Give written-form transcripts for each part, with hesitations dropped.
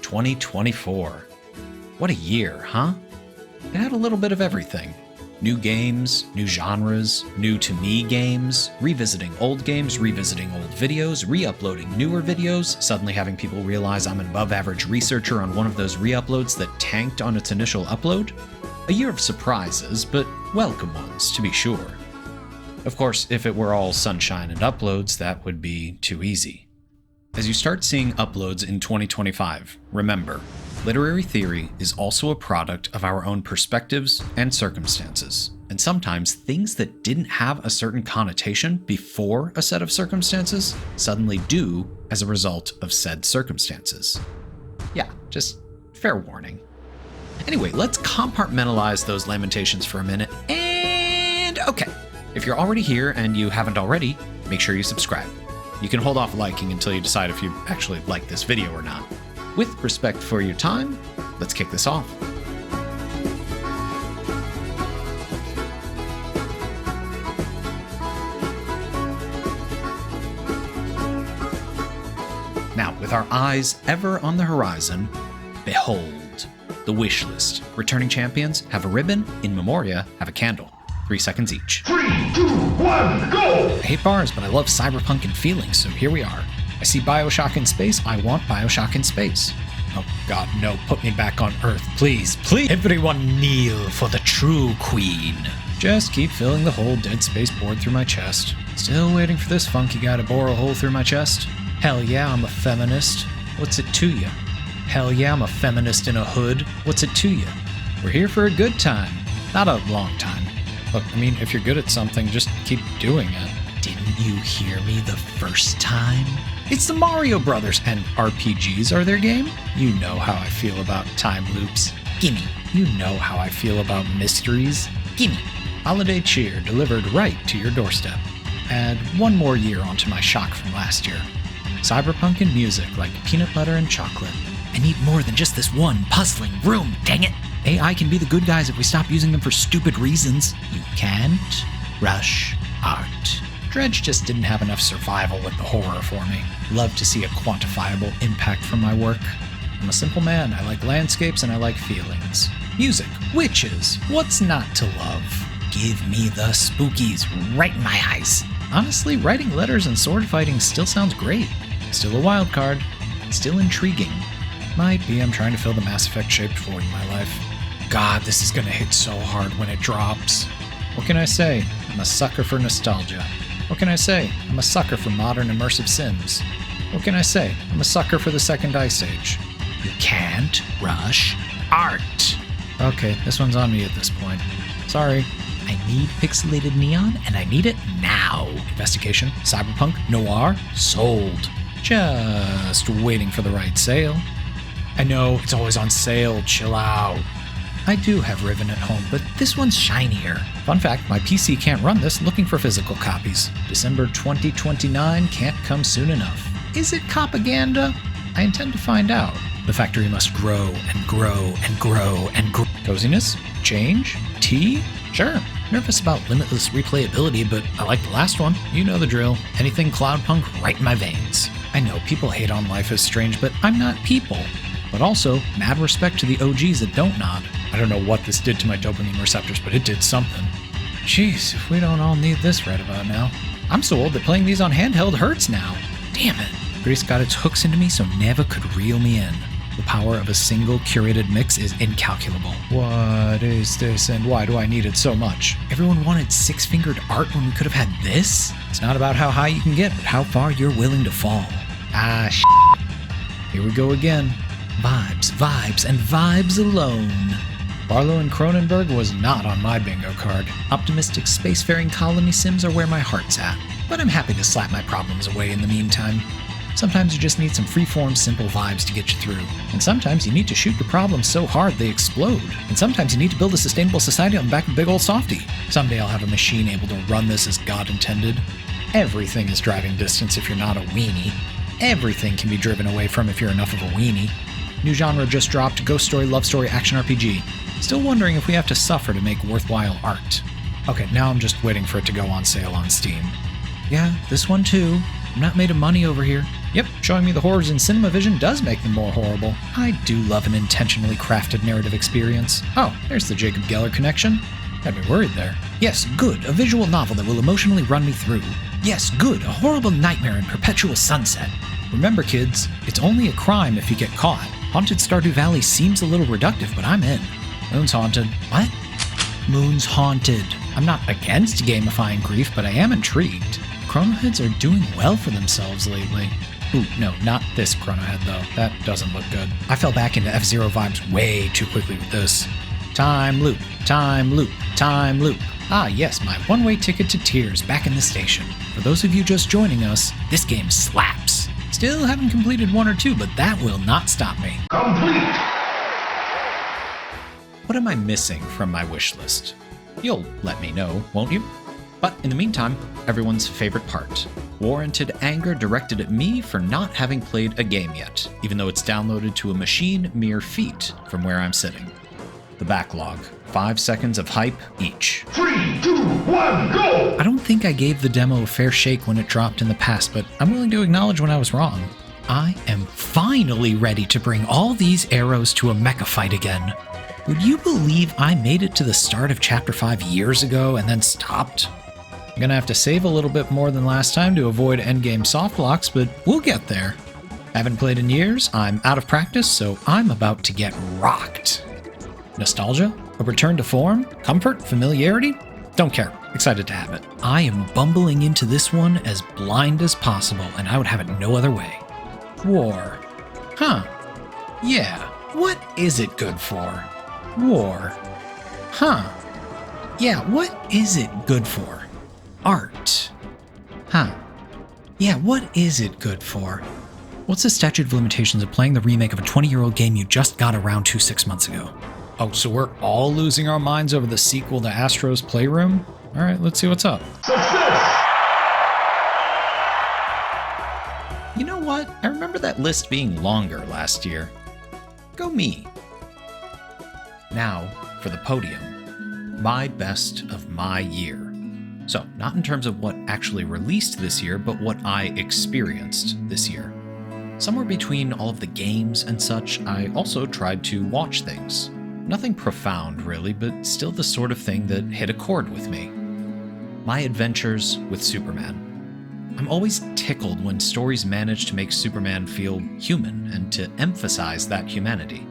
2024. What a year, huh? It had a little bit of everything. New games, new genres, new-to-me games, revisiting old videos, re-uploading newer videos, suddenly having people realize I'm an above-average researcher on one of those re-uploads that tanked on its initial upload. A year of surprises, but welcome ones, to be sure. Of course, if it were all sunshine and uploads, that would be too easy. As you start seeing uploads in 2025, remember, literary theory is also a product of our own perspectives and circumstances, and sometimes things that didn't have a certain connotation before a set of circumstances suddenly do as a result of said circumstances. Yeah, just fair warning. Anyway, let's compartmentalize those lamentations for a minute, and okay, if you're already here and you haven't already, make sure you subscribe. You can hold off liking until you decide if you actually like this video or not. With respect for your time, let's kick this off. Now, with our eyes ever on the horizon, behold, the Wishlist. Returning champions have a ribbon, in memoria have a candle. 3 seconds each. 3, 2, 1, go! I hate bars, but I love cyberpunk and feelings, so here we are. I see Bioshock in space, I want Bioshock in space. Oh god, no, put me back on Earth, please, please! Everyone kneel for the true queen. Just keep filling the whole Dead Space board through my chest. Still waiting for this funky guy to bore a hole through my chest. Hell yeah, I'm a feminist. What's it to ya? Hell yeah, I'm a feminist in a hood. What's it to ya? We're here for a good time, not a long time. Look, I mean, if you're good at something, just keep doing it. Didn't you hear me the first time? It's the Mario Brothers, and RPGs are their game? You know how I feel about time loops. Gimme. You know how I feel about mysteries. Gimme. Holiday cheer delivered right to your doorstep. Add one more year onto my shock from last year. Cyberpunk and music like peanut butter and chocolate. I need more than just this one puzzling room, dang it! AI can be the good guys if we stop using them for stupid reasons. You can't rush art. Dredge just didn't have enough survival with the horror for me. Love to see a quantifiable impact from my work. I'm a simple man. I like landscapes and I like feelings. Music, witches, what's not to love? Give me the spookies right in my eyes. Honestly, writing letters and sword fighting still sounds great. Still a wild card. Still intriguing. Might be I'm trying to fill the Mass Effect shaped void in my life. God, this is gonna hit so hard when it drops. What can I say? I'm a sucker for nostalgia. What can I say? I'm a sucker for modern immersive sims. What can I say? I'm a sucker for the second Ice Age. You can't rush art. Okay, this one's on me at this point. Sorry. I need pixelated neon, and I need it now. Investigation, cyberpunk, noir, sold. Just waiting for the right sale. I know, it's always on sale, chill out. I do have Riven at home, but this one's shinier. Fun fact, my PC can't run this, looking for physical copies. December 2029 can't come soon enough. Is it propaganda? I intend to find out. The factory must grow and grow and grow and grow. Coziness? Change? Tea? Sure. Nervous about limitless replayability, but I like the last one. You know the drill. Anything cloudpunk right in my veins. I know people hate on Life is Strange, but I'm not people. But also, mad respect to the OGs that don't nod. I don't know what this did to my dopamine receptors, but it did something. Jeez, if we don't all need this right about now. I'm so old that playing these on handheld hurts now. Damn it. Grease got its hooks into me so never could reel me in. The power of a single curated mix is incalculable. What is this and why do I need it so much? Everyone wanted six-fingered art when we could have had this? It's not about how high you can get, but how far you're willing to fall. Ah, Here we go again. Vibes, vibes, and vibes alone. Barlow and Cronenberg was not on my bingo card. Optimistic spacefaring colony sims are where my heart's at, but I'm happy to slap my problems away in the meantime. Sometimes you just need some freeform, simple vibes to get you through. And sometimes you need to shoot your problems so hard they explode. And sometimes you need to build a sustainable society on the back of a big old softie. Someday I'll have a machine able to run this as God intended. Everything is driving distance if you're not a weenie. Everything can be driven away from if you're enough of a weenie. New genre just dropped, ghost story, love story, action RPG. Still wondering if we have to suffer to make worthwhile art. Okay, now I'm just waiting for it to go on sale on Steam. Yeah, this one too. I'm not made of money over here. Yep, showing me the horrors in CinemaVision does make them more horrible. I do love an intentionally crafted narrative experience. Oh, there's the Jacob Geller connection. Had me worried there. Yes, good, a visual novel that will emotionally run me through. Yes, good, a horrible nightmare in perpetual sunset. Remember, kids, it's only a crime if you get caught. Haunted Stardew Valley seems a little reductive, but I'm in. Moon's haunted. What? Moon's haunted. I'm not against gamifying grief, but I am intrigued. Chronoheads are doing well for themselves lately. Ooh, no, not this Chronohead though. That doesn't look good. I fell back into F-Zero vibes way too quickly with this. Time loop, time loop, time loop. Ah yes, my one-way ticket to tears back in the station. For those of you just joining us, this game slaps. Still haven't completed 1 or 2, but that will not stop me. Complete! What am I missing from my wish list? You'll let me know, won't you? But in the meantime, everyone's favorite part. Warranted anger directed at me for not having played a game yet, even though it's downloaded to a machine mere feet from where I'm sitting. The Backlog. 5 seconds of hype each. 3, 2, 1, go! I don't think I gave the demo a fair shake when it dropped in the past, but I'm willing to acknowledge when I was wrong. I am finally ready to bring all these arrows to a mecha fight again. Would you believe I made it to the start of Chapter 5 years ago and then stopped? I'm gonna have to save a little bit more than last time to avoid endgame soft locks, but we'll get there. Haven't played in years, I'm out of practice, so I'm about to get rocked. Nostalgia? A return to form? Comfort? Familiarity? Don't care. Excited to have it. I am bumbling into this one as blind as possible, and I would have it no other way. War. Huh. Yeah. What is it good for? War. Huh. Yeah, what is it good for? Art. Huh. Yeah, what is it good for? What's the statute of limitations of playing the remake of a 20-year-old game you just got around to 6 months ago? Oh, so we're all losing our minds over the sequel to Astro's Playroom? All right, let's see what's up. Success! You know what? I remember that list being longer last year. Go me. Now, for the podium. My best of my year. So, not in terms of what actually released this year, but what I experienced this year. Somewhere between all of the games and such, I also tried to watch things. Nothing profound, really, but still the sort of thing that hit a chord with me. My adventures with Superman. I'm always tickled when stories manage to make Superman feel human and to emphasize that humanity.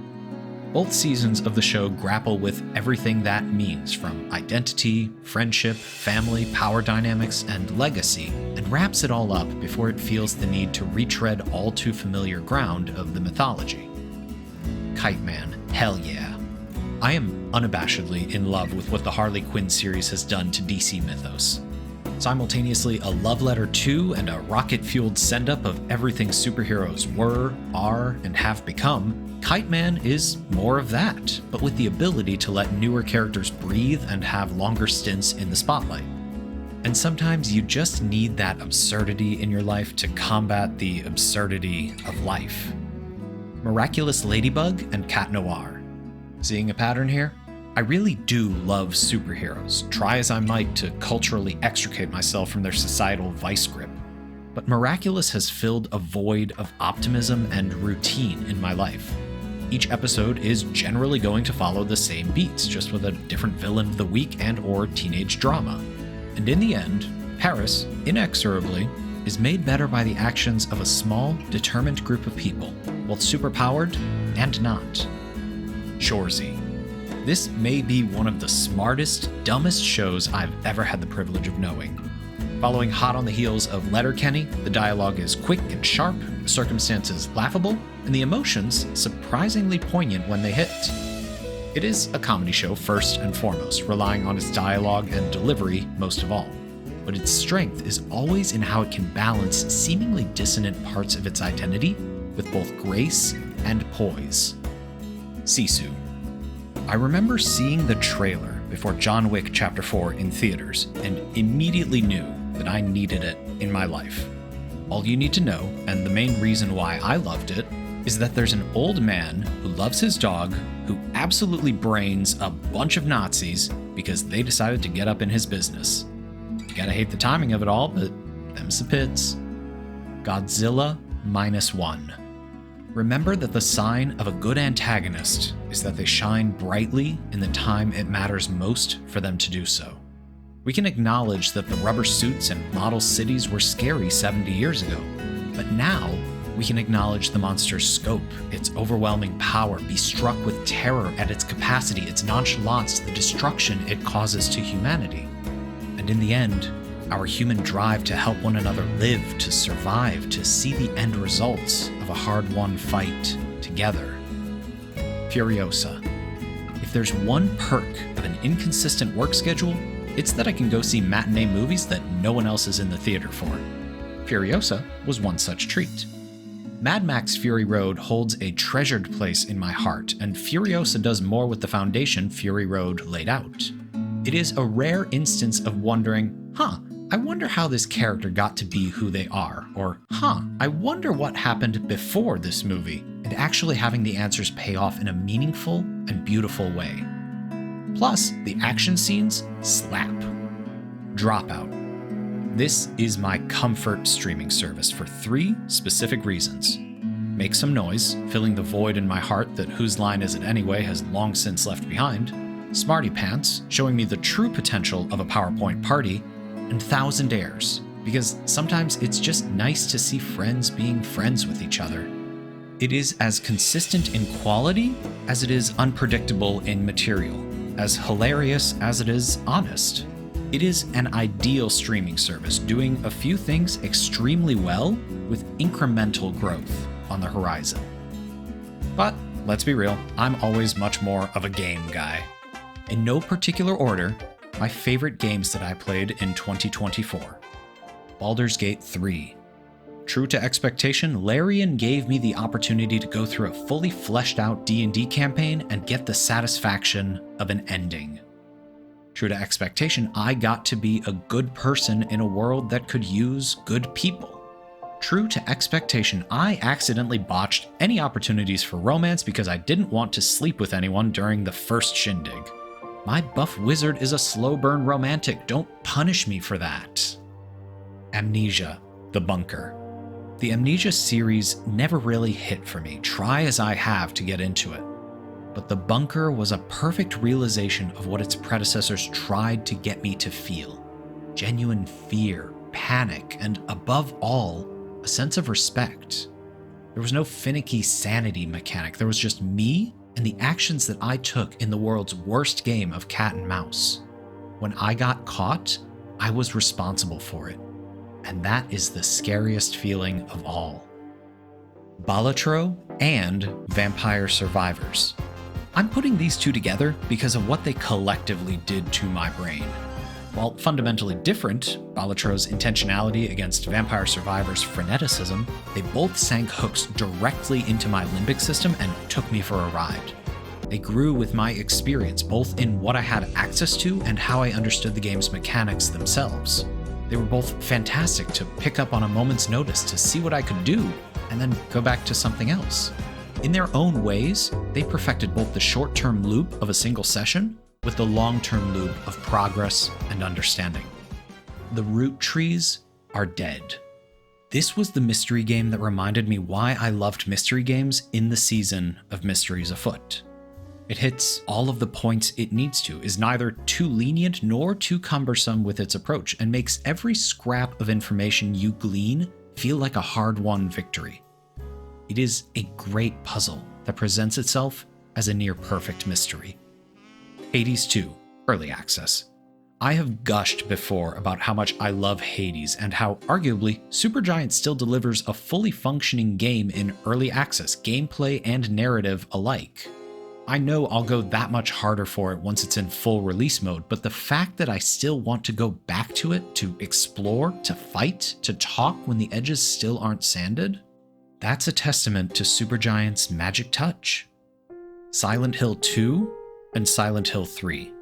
Both seasons of the show grapple with everything that means, from identity, friendship, family, power dynamics, and legacy, and wraps it all up before it feels the need to retread all too familiar ground of the mythology. Kite Man, hell yeah. I am unabashedly in love with what the Harley Quinn series has done to DC mythos. Simultaneously a love letter to and a rocket-fueled send-up of everything superheroes were, are, and have become, Kite Man is more of that, but with the ability to let newer characters breathe and have longer stints in the spotlight. And sometimes you just need that absurdity in your life to combat the absurdity of life. Miraculous Ladybug and Cat Noir. Seeing a pattern here? I really do love superheroes, try as I might to culturally extricate myself from their societal vice grip. But Miraculous has filled a void of optimism and routine in my life. Each episode is generally going to follow the same beats, just with a different villain of the week and/or teenage drama. And in the end, Paris, inexorably, is made better by the actions of a small, determined group of people, both superpowered and not. Shorzy. This may be one of the smartest, dumbest shows I've ever had the privilege of knowing. Following hot on the heels of Letterkenny, the dialogue is quick and sharp, the circumstances laughable, and the emotions surprisingly poignant when they hit. It is a comedy show first and foremost, relying on its dialogue and delivery most of all. But its strength is always in how it can balance seemingly dissonant parts of its identity with both grace and poise. Sisu. I remember seeing the trailer before John Wick Chapter 4 in theaters and immediately knew that I needed it in my life. All you need to know, and the main reason why I loved it, is that there's an old man who loves his dog who absolutely brains a bunch of Nazis because they decided to get up in his business. You gotta hate the timing of it all, but them's the pits. Godzilla -1. Remember that the sign of a good antagonist is that they shine brightly in the time it matters most for them to do so. We can acknowledge that the rubber suits and model cities were scary 70 years ago, but now we can acknowledge the monster's scope, its overwhelming power, be struck with terror at its capacity, its nonchalance, the destruction it causes to humanity. And in the end, our human drive to help one another live, to survive, to see the end results of a hard-won fight together. Furiosa. If there's one perk of an inconsistent work schedule, it's that I can go see matinee movies that no one else is in the theater for. Furiosa was one such treat. Mad Max Fury Road holds a treasured place in my heart, and Furiosa does more with the foundation Fury Road laid out. It is a rare instance of wondering, I wonder how this character got to be who they are, or, I wonder what happened before this movie, and actually having the answers pay off in a meaningful and beautiful way. Plus, the action scenes slap. Dropout. This is my comfort streaming service for 3 specific reasons. Make some noise, filling the void in my heart that Whose Line Is It Anyway has long since left behind. Smarty Pants, showing me the true potential of a PowerPoint party. And Thousand Airs, because sometimes it's just nice to see friends being friends with each other. It is as consistent in quality as it is unpredictable in material, as hilarious as it is honest. It is an ideal streaming service, doing a few things extremely well with incremental growth on the horizon. But let's be real, I'm always much more of a game guy. In no particular order, my favorite games that I played in 2024. Baldur's Gate 3. True to expectation, Larian gave me the opportunity to go through a fully fleshed out D&D campaign and get the satisfaction of an ending. True to expectation, I got to be a good person in a world that could use good people. True to expectation, I accidentally botched any opportunities for romance because I didn't want to sleep with anyone during the first shindig. My buff wizard is a slow burn romantic, don't punish me for that. Amnesia, The Bunker. The Amnesia series never really hit for me, try as I have to get into it. But The Bunker was a perfect realization of what its predecessors tried to get me to feel. Genuine fear, panic, and above all, a sense of respect. There was no finicky sanity mechanic, there was just me and the actions that I took in the world's worst game of cat and mouse. When I got caught, I was responsible for it. And that is the scariest feeling of all. Balatro and Vampire Survivors. I'm putting these two together because of what they collectively did to my brain. While fundamentally different, Balatro's intentionality against Vampire Survivors' freneticism, they both sank hooks directly into my limbic system and took me for a ride. They grew with my experience, both in what I had access to and how I understood the game's mechanics themselves. They were both fantastic to pick up on a moment's notice to see what I could do, and then go back to something else. In their own ways, they perfected both the short-term loop of a single session with the long-term loop of progress and understanding. The root trees are dead. This was the mystery game that reminded me why I loved mystery games in the season of Mysteries Afoot. It hits all of the points it needs to, is neither too lenient nor too cumbersome with its approach, and makes every scrap of information you glean feel like a hard-won victory. It is a great puzzle that presents itself as a near-perfect mystery. Hades 2, Early Access. I have gushed before about how much I love Hades and how, arguably, Supergiant still delivers a fully functioning game in early access, gameplay and narrative alike. I know I'll go that much harder for it once it's in full release mode, but the fact that I still want to go back to it, to explore, to fight, to talk when the edges still aren't sanded, that's a testament to Supergiant's magic touch. Silent Hill 2 and Silent Hill 3.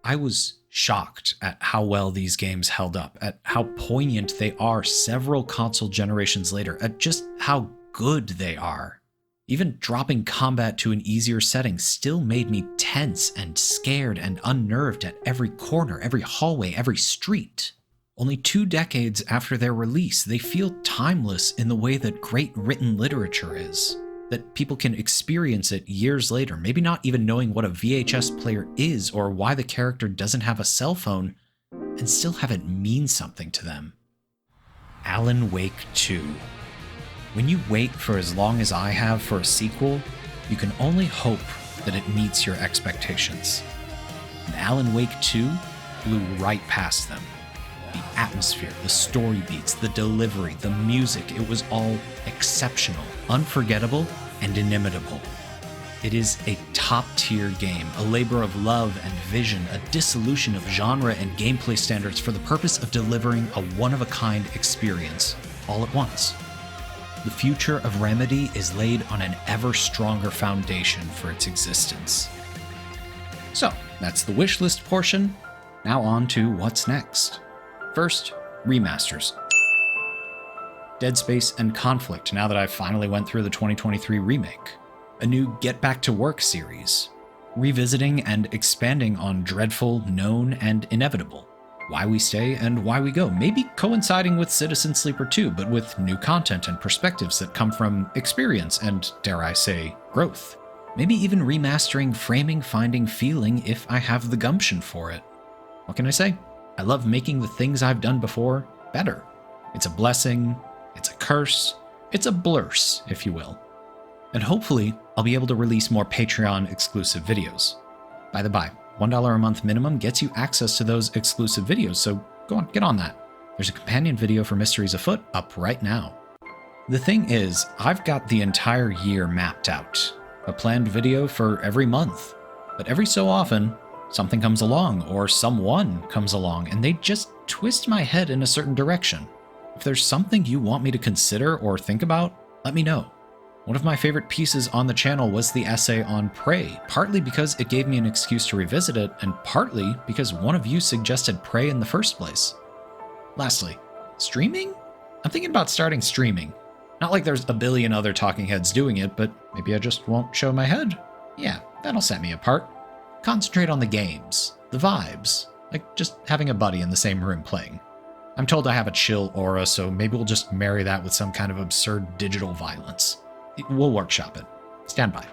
I was shocked at how well these games held up, at how poignant they are several console generations later, at just how good they are. Even dropping combat to an easier setting still made me tense and scared and unnerved at every corner, every hallway, every street. Only 2 decades after their release, they feel timeless in the way that great written literature is. That people can experience it years later, maybe not even knowing what a VHS player is or why the character doesn't have a cell phone, and still have it mean something to them. Alan Wake 2. When you wait for as long as I have for a sequel, you can only hope that it meets your expectations. And Alan Wake 2 blew right past them. The atmosphere, the story beats, the delivery, the music, it was all exceptional, unforgettable, and inimitable. It is a top-tier game, a labor of love and vision, a dissolution of genre and gameplay standards for the purpose of delivering a one-of-a-kind experience, all at once. The future of Remedy is laid on an ever-stronger foundation for its existence. So, that's the wishlist portion. Now on to what's next. First, remasters. Dead Space and Conflict, now that I've finally went through the 2023 remake. A new Get Back to Work series. Revisiting and expanding on Dreadful, Known, and Inevitable. Why We Stay and Why We Go, maybe coinciding with Citizen Sleeper 2, but with new content and perspectives that come from experience and, dare I say, growth. Maybe even remastering Framing, Finding, Feeling if I have the gumption for it. What can I say? I love making the things I've done before better. It's a blessing, it's a curse, it's a blurse, if you will. And hopefully, I'll be able to release more Patreon-exclusive videos. By the by, $1 a month minimum gets you access to those exclusive videos, so go on, get on that. There's a companion video for Mysteries Afoot up right now. The thing is, I've got the entire year mapped out. A planned video for every month. But every so often, something comes along, or someone comes along, and they just twist my head in a certain direction. If there's something you want me to consider or think about, let me know. One of my favorite pieces on the channel was the essay on Prey, partly because it gave me an excuse to revisit it, and partly because one of you suggested Prey in the first place. Lastly, streaming? I'm thinking about starting streaming. Not like there's a billion other talking heads doing it, but maybe I just won't show my head. Yeah, that'll set me apart. Concentrate on the games, the vibes, like just having a buddy in the same room playing. I'm told I have a chill aura, so maybe we'll just marry that with some kind of absurd digital violence. We'll workshop it. Stand by.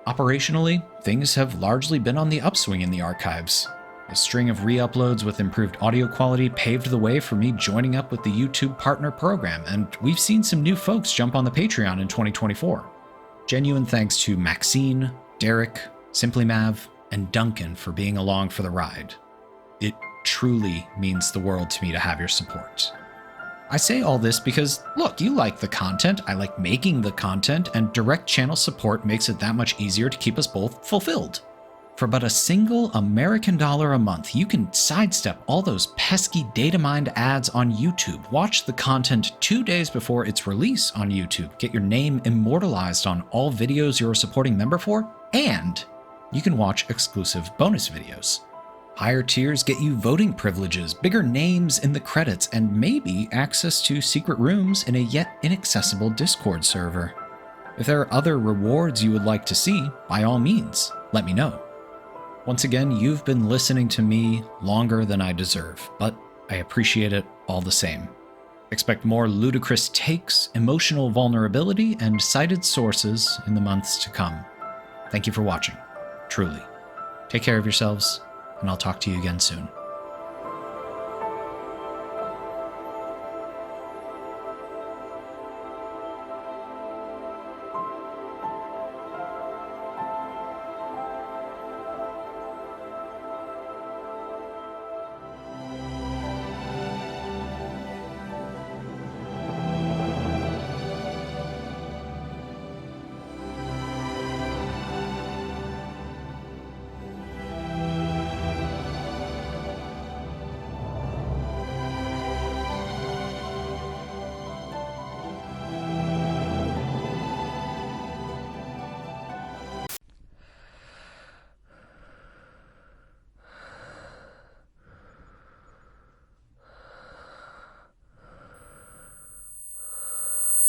Operationally, things have largely been on the upswing in the archives. A string of re-uploads with improved audio quality paved the way for me joining up with the YouTube Partner Program, and we've seen some new folks jump on the Patreon in 2024. Genuine thanks to Maxine, Derek, Simply Mav, and Duncan for being along for the ride. It truly means the world to me to have your support. I say all this because, look, you like the content, I like making the content, and direct channel support makes it that much easier to keep us both fulfilled. For but a single American dollar a month, you can sidestep all those pesky data mined ads on YouTube, watch the content 2 days before its release on YouTube, get your name immortalized on all videos you're a supporting member for, and you can watch exclusive bonus videos. Higher tiers get you voting privileges, bigger names in the credits, and maybe access to secret rooms in a yet inaccessible Discord server. If there are other rewards you would like to see, by all means, let me know. Once again, you've been listening to me longer than I deserve, but I appreciate it all the same. Expect more ludicrous takes, emotional vulnerability, and cited sources in the months to come. Thank you for watching, truly. Take care of yourselves, and I'll talk to you again soon.